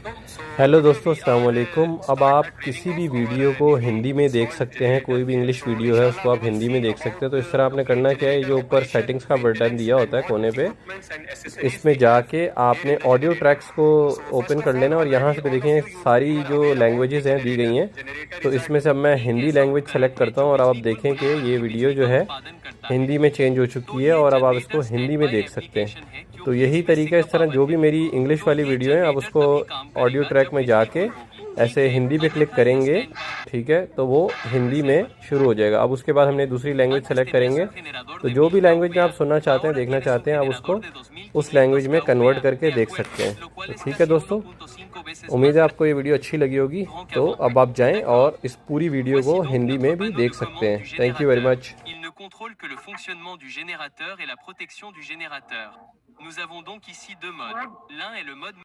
Hello दोस्तों, अस्सलाम वालेकुम। अब आप किसी भी वीडियो को हिंदी में देख सकते हैं। कोई भी इंग्लिश वीडियो है उसको आप हिंदी में देख सकते हैं। तो इस तरह आपने करना क्या है, जो ऊपर सेटिंग्स का बटन दिया होता है कोने पे, इसमें जाके आपने ऑडियो ट्रैक्स को ओपन कर लेना और यहाँ से देखें सारी जो लैंग्वेजेस हैं दी गई हैं। तो इसमें से अब मैं हिंदी लैंग्वेज सेलेक्ट करता हूँ और अब आप देखें कि ये वीडियो जो है हिंदी में चेंज हो चुकी है और अब आप इसको हिंदी में देख सकते हैं। तो यही तरीका, इस तरह जो भी मेरी इंग्लिश वाली वीडियो है आप उसको ऑडियो ट्रैक में जाके ऐसे हिंदी पे क्लिक करेंगे, ठीक है, तो वो हिंदी में शुरू हो जाएगा। अब उसके बाद हमने दूसरी लैंग्वेज सेलेक्ट करेंगे, तो जो भी लैंग्वेज में आप सुनना चाहते हैं, देखना चाहते हैं, आप उसको उस लैंग्वेज में कन्वर्ट करके देख सकते हैं। तो ठीक है दोस्तों, उम्मीद है आपको ये वीडियो अच्छी लगी होगी। तो अब आप जाएं और इस पूरी वीडियो को हिंदी में भी देख सकते हैं। Thank you very much. Il ne contrôle que le fonctionnement du générateur et la protection du générateur. Nous avons donc ici deux modes. L'un est le mode